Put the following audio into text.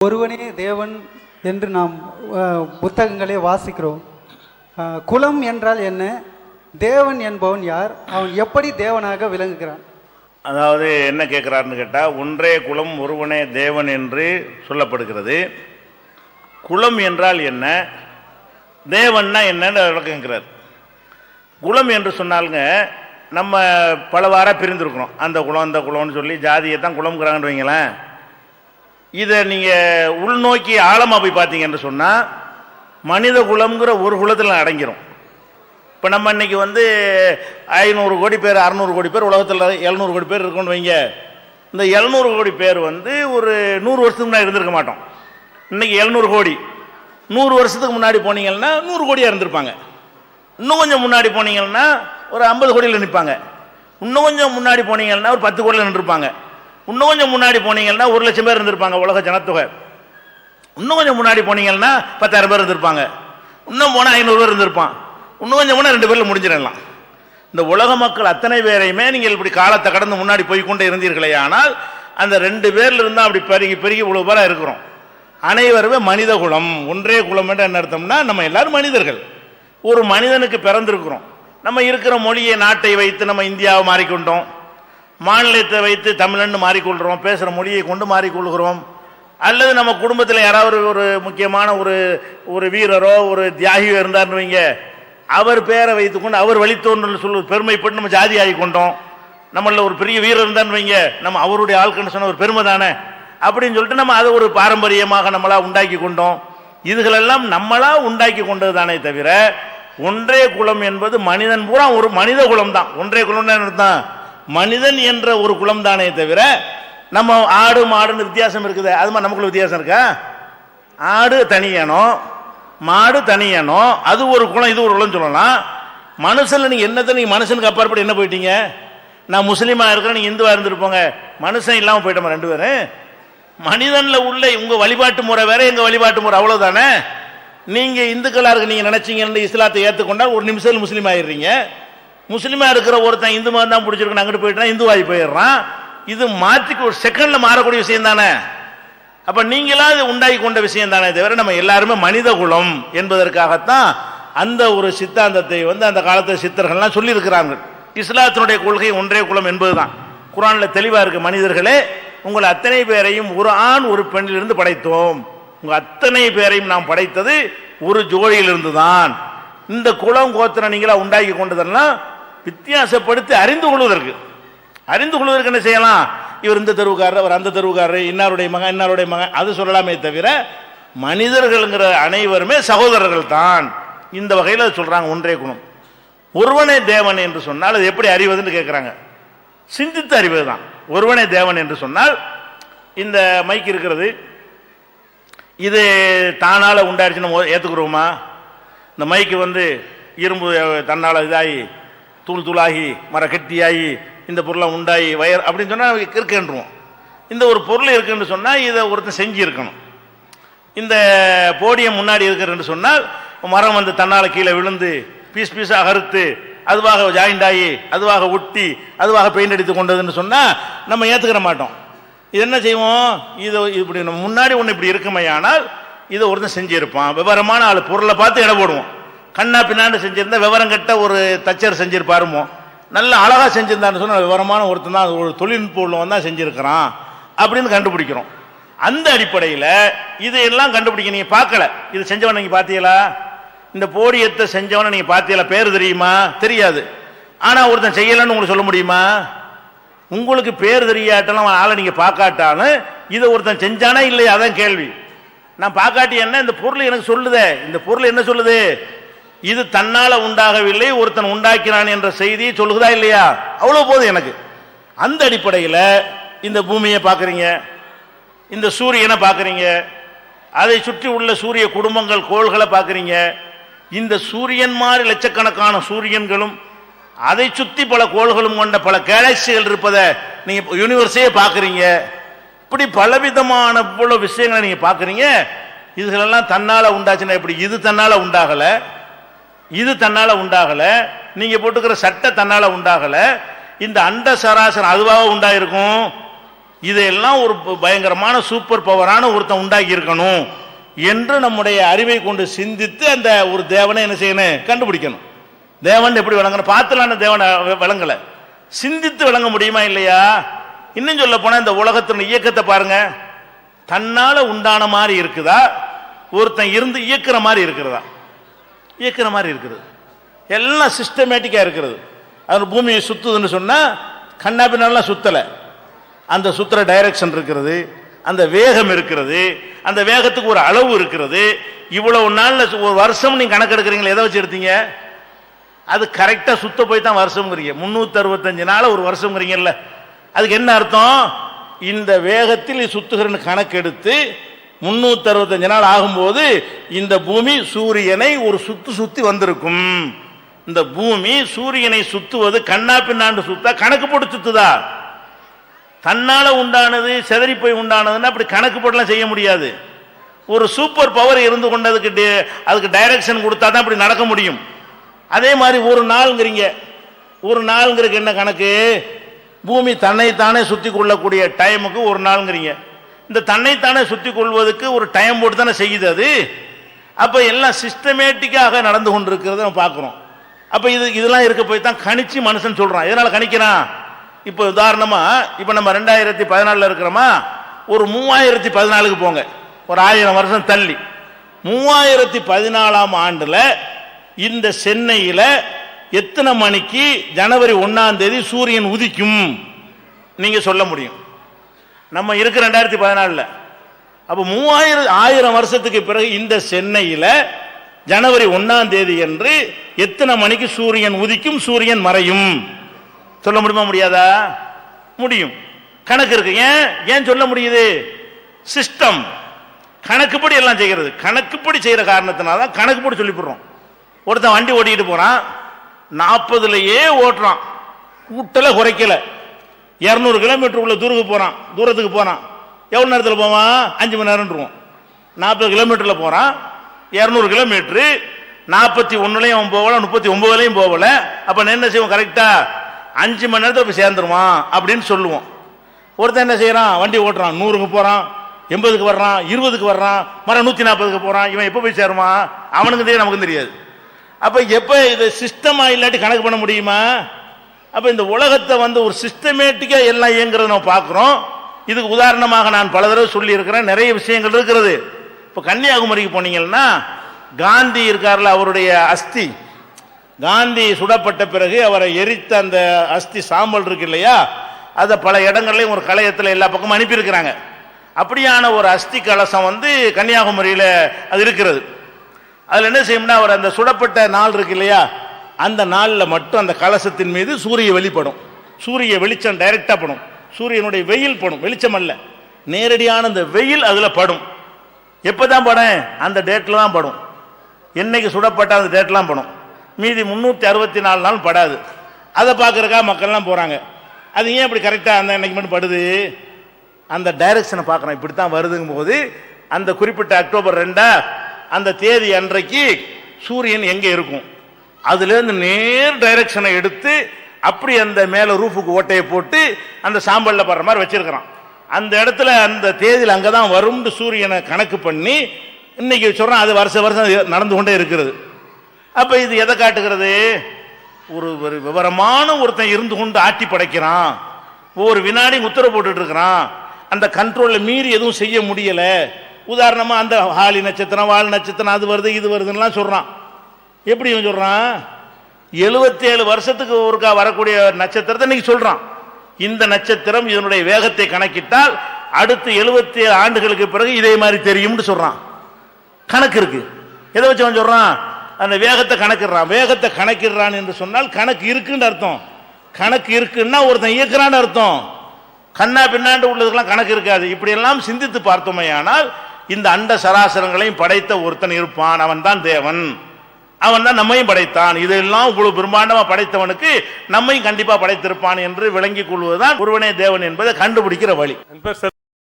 ஒருவனே தேவன் என்று நாம் புத்தகங்களே வாசிக்கிறோம். குலம் என்றால் என்ன? தேவன் என்பவன் யார்? அவன் எப்படி தேவனாக விளங்குகிறான்? அதாவது என்ன கேட்குறாருன்னு கேட்டால், ஒன்றே குலம் ஒருவனே தேவன் என்று சொல்லப்படுகிறது. குலம் என்றால் என்ன, தேவன்னா என்னன்னு விளக்குங்கிறார். குலம் என்று சொன்னாலுங்க, நம்ம பலவாறாக பிரிந்திருக்கிறோம். அந்த குலம் இந்த குலம்னு சொல்லி ஜாதியை தான் குலம்ங்கிறாங்கன்னு வைங்களேன். இதை நீங்கள் உள்நோக்கி ஆழமாக போய் பார்த்தீங்கன்னு சொன்னால், மனித குலம்ங்கிற ஒரு குலத்தில் அடங்கிரும். இப்போ நம்ம இன்னைக்கு 500 கோடி பேர் 600 கோடி பேர் உலகத்தில் 700 கோடி பேர் இருக்கோன்னு வைங்க. இந்த 700 கோடி பேர் ஒரு 100 வருஷத்துக்கு முன்னாடி இருந்திருக்க மாட்டோம். இன்னைக்கு 700 கோடி 100 வருஷத்துக்கு முன்னாடி போனீங்கன்னா 100 கோடியாக இருந்திருப்பாங்க. இன்னும் கொஞ்சம் முன்னாடி போனீங்கன்னா ஒரு 50 கோடியில் நிற்பாங்க. இன்னும் கொஞ்சம் முன்னாடி போனீங்கன்னா ஒரு 10 கோடியில் நின்றுருப்பாங்க. இன்னும் கொஞ்சம் முன்னாடி போனீங்கன்னா 1 லட்சம் பேர் இருந்திருப்பாங்க உலக ஜனத்தொகை. இன்னும் கொஞ்சம் முன்னாடி போனீங்கன்னா 10,000 பேர் இருந்திருப்பாங்க. இன்னும் போனால் 500 பேர் இருந்திருப்பான். இன்னும் கொஞ்சம் போனால் 2 பேரில் முடிஞ்சிடலாம். இந்த உலக மக்கள் அத்தனை பேரையுமே நீங்கள் இப்படி காலத்தை கடந்து முன்னாடி போய்கொண்டே இருந்தீர்களே, ஆனால் அந்த 2 பேர்ல இருந்தால் அப்படி பெருகி பெருகி இவ்வளவு பேராக இருக்கிறோம். அனைவருமே மனித குலம். ஒன்றே குலம் என்று என்ன அர்த்தம்னா, நம்ம எல்லாரும் மனிதர்கள். ஒரு மனிதனுக்கு பிறந்திருக்கிறோம். நம்ம இருக்கிற மொழியை நாட்டை வைத்து நம்ம இந்தியாவை மாறிக்கொண்டோம், மாநிலத்தை வைத்து தமிழன்னு மாறிக்கொள்கிறோம், பேசுகிற மொழியை கொண்டு மாறிக்கொள்கிறோம். அல்லது நம்ம குடும்பத்தில் யாராவது ஒரு முக்கியமான ஒரு வீரரோ ஒரு தியாகியோ இருந்தார்னு வைங்க, அவர் பேரை வைத்துக்கொண்டு அவர் வழித்தோன்றல் சொல்லு பெருமைப்பட்டு நம்ம ஜாதி ஆகி கொண்டோம். நம்மள ஒரு பெரிய வீரர் இருந்தான்னு வைங்க, நம்ம அவருடைய ஆட்கள்னு சொன்ன ஒரு பெருமை தானே அப்படின்னு சொல்லிட்டு நம்ம அதை ஒரு பாரம்பரியமாக நம்மளா உண்டாக்கி கொண்டோம். இதுகளெல்லாம் நம்மளா உண்டாக்கி கொண்டது தானே தவிர, ஒன்றே குலம் என்பது மனிதன் பூரா ஒரு மனித குலம் தான். ஒன்றே குலம் தான் மனிதன் என்ற ஒரு குலம் தானே தவிர, நம்ம ஆடு மாடுன்னு வித்தியாசம் இருக்குது. அது மாதிரி நமக்குள்ள வித்தியாசம் இருக்கா? ஆடு தனியனும் மாடு தனியனும், அது ஒரு குலம் இது ஒரு குலம் சொல்லலாம். மனுஷன்ல நீங்க என்னத்தை நீங்க மனுஷனுக்கு அப்பாற்பட்டு என்ன போயிட்டீங்க? நான் முஸ்லீமா இருக்கிறேன், நீங்க இந்துவா இருந்துருப்போங்க, மனுஷன் இல்லாமல் போயிட்டோம் 2 பேரும். மனிதன்ல உள்ள உங்க வழிபாட்டு முறை வேற, எங்க வழிபாட்டு முறை அவ்வளவுதானே. நீங்க இந்துக்களா இருக்கு நீங்க நினைச்சீங்கன்னு இஸ்லாத்தை ஏற்றுக்கொண்டா ஒரு நிமிஷத்தில் முஸ்லீம் ஆயிடுறீங்க. முஸ்லீமா இருக்கிற ஒருத்தன் இந்து மதம் தான் பிடிச்சிருக்கு அங்கிட்டு போயிட்டான், இந்துவாகி போயிடுறான். இது மாற்றி ஒரு செகண்ட்ல மாறக்கூடிய விஷயம் தானே. அப்ப நீங்களா உண்டாகி கொண்ட விஷயம் தானே தவிர, நம்ம எல்லாருமே மனித குலம் என்பதற்காகத்தான் அந்த ஒரு சித்தாந்தத்தை அந்த காலத்தில் சித்தர்கள்லாம் சொல்லி இருக்கிறாங்க. இஸ்லாத்தினுடைய கொள்கை ஒன்றே குலம் என்பதுதான். குர்ஆன்ல தெளிவா இருக்கு, மனிதர்களே உங்கள் அத்தனை பேரையும் ஒரு ஆண் ஒரு பெண்ணிலிருந்து படைத்தோம். உங்க அத்தனை பேரையும் நாம் படைத்தது ஒரு ஜோடியிலிருந்து தான். இந்த குலம் கோத்திரம் நீங்களா உண்டாக்கி கொண்டதெல்லாம் வித்தியாசப்படுத்தி அறிந்து கொள்வதற்கு என்ன செய்யலாம்? இவர் இந்த தெருவுக்காரர், அவர் அந்த தெருவுக்காரர், இன்னாருடைய மகன் இன்னாருடைய மகன், அது சொல்லலாமே தவிர மனிதர்கள்ங்கிற அனைவருமே சகோதரர்கள் தான். இந்த வகையில் சொல்றாங்க ஒன்றே குலம். ஒருவனே தேவன் என்று சொன்னால் அது எப்படி அறிவதுன்னு கேட்குறாங்க. சிந்தித்து அறிவது தான். ஒருவனே தேவன் என்று சொன்னால், இந்த மைக் இருக்கிறது, இது தானால உண்டாயிருச்சு நம்ம ஏற்றுக்குறோமா? இந்த மைக்கு இரும்பு தன்னால் இதாகி தூள் தூளாகி மர கெட்டியாகி இந்த பொருளை உண்டாகி வயர் அப்படின்னு சொன்னால் இருக்குன்றுவோம். இந்த ஒரு பொருள் இருக்குன்னு சொன்னால் இதை ஒருத்தன் செஞ்சு இருக்கணும். இந்த போடியம் முன்னாடி இருக்கிறன்னு சொன்னால் மரம் தன்னால் கீழே விழுந்து பீஸ் பீஸாக அறுத்து அதுவாக ஜாயிண்ட் ஆகி அதுவாக ஒட்டி அதுவாக பெயிண்ட் அடித்து கொண்டதுன்னு சொன்னால் நம்ம ஏற்றுக்கிற மாட்டோம். இது என்ன செய்வோம்? இது இப்படி நம்ம முன்னாடி ஒன்று இப்படி இருக்குமையானால் இதை ஒருத்தன் செஞ்சிருப்பான். விவரமான ஆள் பொருளை பார்த்து இட போடுவோம். கண்ணா பின்னாண்டு செஞ்சிருந்தா விவரம் கட்ட ஒரு தச்சர் செஞ்சிருப்பாருமோ, நல்ல அழகா செஞ்சிருந்தான்னு சொன்னால் விவரமான ஒருத்தன் தான், ஒரு தொழில்நுட்ப உள்ளவன் தான் செஞ்சிருக்கிறான் அப்படின்னு கண்டுபிடிக்கிறோம். அந்த அடிப்படையில் இதையெல்லாம் கண்டுபிடிக்க நீங்க பார்க்கல. இது செஞ்சவனை நீங்க பார்த்தீங்களா? இந்த போடியத்தை செஞ்சவனை நீங்க பார்த்தீங்களா? பேர் தெரியுமா? தெரியாது. ஆனா ஒருத்தன் செய்யலன்னு உங்களுக்கு சொல்ல முடியுமா? உங்களுக்கு பேர் தெரியாட்டாலும் ஆளை நீங்க பார்க்காட்டாலும் இதை ஒருத்தன் செஞ்சானா இல்லையா? அதான் கேள்வி. நான் பார்க்காட்டி என்ன, இந்த பொருள் எனக்கு சொல்லுதே, இந்த பொருள் என்ன சொல்லுது? இது தன்னால உண்டாகவில்லை, ஒருத்தன் உண்டாக்கினான் என்ற செய்தியை சொல்லுதா இல்லையா? அவ்வளவு போதும் எனக்கு. அந்த அடிப்படையில் இந்த பூமியை பார்க்குறீங்க, இந்த சூரியனை பார்க்குறீங்க, அதை சுற்றி உள்ள சூரிய குடும்பங்கள் கோள்களை பார்க்குறீங்க. இந்த சூரியன் மாதிரி லட்சக்கணக்கான சூரியன்களும் அதை சுற்றி பல கோள்களும் கொண்ட பல கேலக்சிகள் இருப்பதை நீங்க யூனிவர்ஸே பார்க்குறீங்க. இப்படி பலவிதமான இவ்வளவு விஷயங்களை நீங்க பார்க்குறீங்க. இதுகளெல்லாம் தன்னால உண்டாச்சுன்னா எப்படி? இது தன்னால உண்டாகல, இது தன்னால உண்டாகல, நீங்க போட்டுக்கிற சட்டை தன்னால உண்டாகல. இந்த அண்ட சராசரம் அதுவாக உண்டாயிருக்கும்? இதெல்லாம் ஒரு பயங்கரமான சூப்பர் பவரான ஒருத்தன் உண்டாக்கி இருக்கணும் என்று நம்முடைய அறிவை கொண்டு சிந்தித்து அந்த ஒரு தேவனை என்ன செய்யணும், கண்டுபிடிக்கணும். தேவன் எப்படி விளங்கணும் பார்த்துலான தேவனை விளங்கல, சிந்தித்து விளங்க முடியுமா இல்லையா? இன்னும் சொல்ல போனா இந்த உலகத்தின் இயக்கத்தை பாருங்க, தன்னால உண்டான மாதிரி இருக்குதா, ஒருத்தன் இருந்து இயக்குற மாதிரி இருக்கிறதா? இயக்குற மாதிரி இருக்கிறது. எல்லாம் சிஸ்டமேட்டிக்கா இருக்கிறது. அது பூமியை சுத்துதுன்னு சொன்னா கண்ணா பின்னாலாம் சுத்தல, அந்த சுத்துற டைரக்ஷன் இருக்கிறது, அந்த வேகம் இருக்கிறது, அந்த வேகத்துக்கு ஒரு அளவு இருக்கிறது. இவ்வளவு நாள்ல ஒரு வருஷம் நீங்க கணக்கெடுக்கிறீங்களா, எதை வச்சு எடுத்தீங்க? அது கரெக்டா சுத்த போய் தான் வருஷம்ங்கிறீங்க. 365 நாள் ஒரு வருஷம்ங்கிறீங்கல்ல, அதுக்கு என்ன அர்த்தம்? இந்த வேகத்தில் சுத்துகிறன்னு கணக்கெடுத்து 365 நாள் ஆகும்போது இந்த பூமி சூரியனை ஒரு சுத்தி வந்திருக்கும். இந்த பூமி சூரியனை சுத்துவது கண்ணா பின்னாண்டு சுத்தா கணக்கு போட்டு சுத்துதா? தன்னால உண்டானது செதறி போய் உண்டானதுன்னா அப்படி கணக்கு போட்டுலாம் செய்ய முடியாது. ஒரு சூப்பர் பவர் இருந்து கொண்டதுக்கு அதுக்கு டைரக்ஷன் கொடுத்தா தான் அப்படி நடக்க முடியும். அதே மாதிரி ஒரு நாள்ங்கிறீங்க, ஒரு நாள்ங்கிறதுக்கு என்ன கணக்கு? பூமி தன்னைத்தானே சுத்தி கொள்ளக்கூடிய டைமுக்கு ஒரு நாள்ங்கிறீங்க. இந்த தன்னைத்தானே சுத்தி கொள்வதற்கு ஒரு டைம் போட்டு தானே செய்யுது அது. அப்ப எல்லாம் சிஸ்டமேட்டிக்காக நடந்து கொண்டிருக்கிறத நம்ம பார்க்கிறோம். அப்ப இதெல்லாம் இருக்க போய் தான் கணிச்சு மனுஷன் சொல்றான். எதனால கணிக்கிறான்? இப்போ உதாரணமா இப்ப நம்ம 2014 இருக்கிறோமா, ஒரு 3014க்கு போங்க, ஒரு 1000 வருஷம் தள்ளி 3014ஆம் ஆண்டுல இந்த சென்னையில எத்தனை மணிக்கு ஜனவரி 1ஆம் தேதி சூரியன் உதிக்கும் நீங்க சொல்ல முடியும்? நம்ம இருக்க 2014. அப்ப 1000 வருஷத்துக்கு பிறகு இந்த சென்னையில ஜனவரி 1ஆம் தேதி என்று எத்தனை மணிக்கு சூரியன் உதிக்கும், சூரியன் மறையும் சொல்ல முடியுமா? முடியாதா? முடியும். கணக்கு இருக்கு. ஏன் சொல்ல முடியுது? சிஸ்டம் கணக்குப்படி எல்லாம் செய்கிறது. கணக்குப்படி செய்யற காரணத்தினால கணக்குப்படி சொல்லி போடுறோம். ஒருத்தன் வண்டி ஓட்டிட்டு போறான், 40லயே ஓட்டுறான், கூட்டல குறைக்கல, 200 கிலோமீட்டர் உள்ள தூரத்துக்கு போறான். எவ்வளவு நேரத்தில் போவான்? 5 மணி நேரம். 40 கிலோமீட்டர்ல போறான், 200 கிலோமீட்டர், 41லயும் போகல, 39லயும் போகல. அப்ப என்ன செய்வோம்? கரெக்டா 5 மணி நேரத்தில் போய் சேர்ந்துருவான் அப்படின்னு சொல்லுவோம். ஒருத்தன் என்ன செய்யறான்? வண்டி ஓட்டுறான், 100க்கு போறான், 80க்கு வர்றான், 20க்கு வர்றான், மரம் 140க்கு போறான். இவன் எப்ப போய் சேருவான்? அவனுக்கு தெரியாது, நமக்கு தெரியாது. அப்ப எப்ப இது சிஸ்டமா இல்லாட்டி கணக்கு பண்ண முடியுமா? அப்ப இந்த உலகத்தை ஒரு சிஸ்டமேட்டிக்கா எல்லாம் இயங்குறத நம்ம பார்க்கிறோம். இதுக்கு உதாரணமாக நான் பல தடவை சொல்லி இருக்கிறேன், நிறைய விஷயங்கள் இருக்கிறது. இப்ப கன்னியாகுமரிக்கு போனீங்கன்னா காந்தி இருக்கார்ல, அவருடைய அஸ்தி, காந்தி சுடப்பட்ட பிறகு அவரை எரித்த அந்த அஸ்தி சாம்பல் இருக்கு இல்லையா, அதை பல இடங்கள்லையும் ஒரு கலையத்தில் எல்லா பக்கமும் அனுப்பியிருக்கிறாங்க. அப்படியான ஒரு அஸ்தி கலசம் கன்னியாகுமரியில் அது இருக்கிறது. அதில் என்ன செய்யும்னா, அவர் அந்த சுடப்பட்ட நாள் இருக்கு இல்லையா, அந்த நாளில் மட்டும் அந்த கலசத்தின் மீது சூரிய வெளிப்படும். சூரிய வெளிச்சம் டைரக்டா படும், சூரியனுடைய வெயில் படும், வெளிச்சம் அல்ல, நேரடியான அந்த வெயில் அதுல படும். எப்பதான் படும்? அந்த டேட்ல தான் படும். என்னைக்கு சுடப்பட்ட அந்த டேட்லாம் படும். மீதி 364 நாள் படாது. அதை பார்க்கறக்கா மக்கள்லாம் போறாங்க. அது ஏன் அப்படி கரெக்டா அந்த அன்னைக்கு மட்டும் படுது? அந்த டைரக்ஷனை பார்க்கணும். இப்படித்தான் வருதுங்கும் போது அந்த குறிப்பிட்ட அக்டோபர் 2 அந்த தேதி அன்றைக்கு சூரியன் எங்க இருக்கும், அதுல இருந்து நேர் டைரக்ஷனை எடுத்து அப்படி அந்த மேல ரூஃபுக்கு ஓட்டையை போட்டு அந்த சாம்பல்ல படுற மாதிரி வச்சிருக்கிறான். அந்த இடத்துல அந்த தேதியில் அங்கதான் வரும் சூரியனை கணக்கு பண்ணி இன்னைக்கு சொல்றான். அது வருஷம் நடந்து கொண்டே இருக்கிறது. அப்ப இது எதை காட்டுகிறது? ஒரு விவரமான ஒருத்தன் இருந்து கொண்டு ஆட்டி படைக்கிறான், ஒவ்வொரு வினாடி உத்தரவு போட்டுட்டு இருக்கிறான், அந்த கண்ட்ரோல்ல மீறி எதுவும் செய்ய முடியல. உதாரணமா அந்த ஹாலி நட்சத்திரம், வால் நட்சத்திரம், அது வருது இது வருதுன்னு சொல்றான். எப்படி சொல்றான்? 77 வருஷத்துக்கு ஒருக்கா வரக்கூடிய நட்சத்திரத்தை இன்னைக்கு சொல்றான். இந்த நட்சத்திரம் இதனுடைய வேகத்தை கணக்கிட்டால் அடுத்து 77 ஆண்டுகளுக்கு பிறகு இதே மாதிரி தெரியும்னு சொல்றான். கணக்கு இருக்கு. எதை வச்சு அவன் சொல்றான்? அந்த வேகத்தை கணக்கிடுறான். வேகத்தை கணக்கிடுறான் என்று சொன்னால் கணக்கு இருக்குன்னு அர்த்தம். கணக்கு இருக்குன்னா ஒருத்தன் இயக்குறான்னு அர்த்தம். கண்ணா பின்னாண்டு உள்ளதுக்கெல்லாம் கணக்கு இருக்காது. இப்படி எல்லாம் சிந்தித்து பார்த்தோமே ஆனால் இந்த அண்ட சராசரங்களையும் படைத்த ஒருத்தன் இருப்பான், அவன் தான் தேவன், அவன் தான் நம்மையும் படைத்தான். இதெல்லாம் இவ்வளவு பிரம்மாண்டமா படைத்தவனுக்கு நம்மையும் கண்டிப்பா படைத்திருப்பான் என்று விளங்கிக் கொள்வதுதான் ஒருவனே தேவன் என்பதை கண்டுபிடிக்கிற வழி.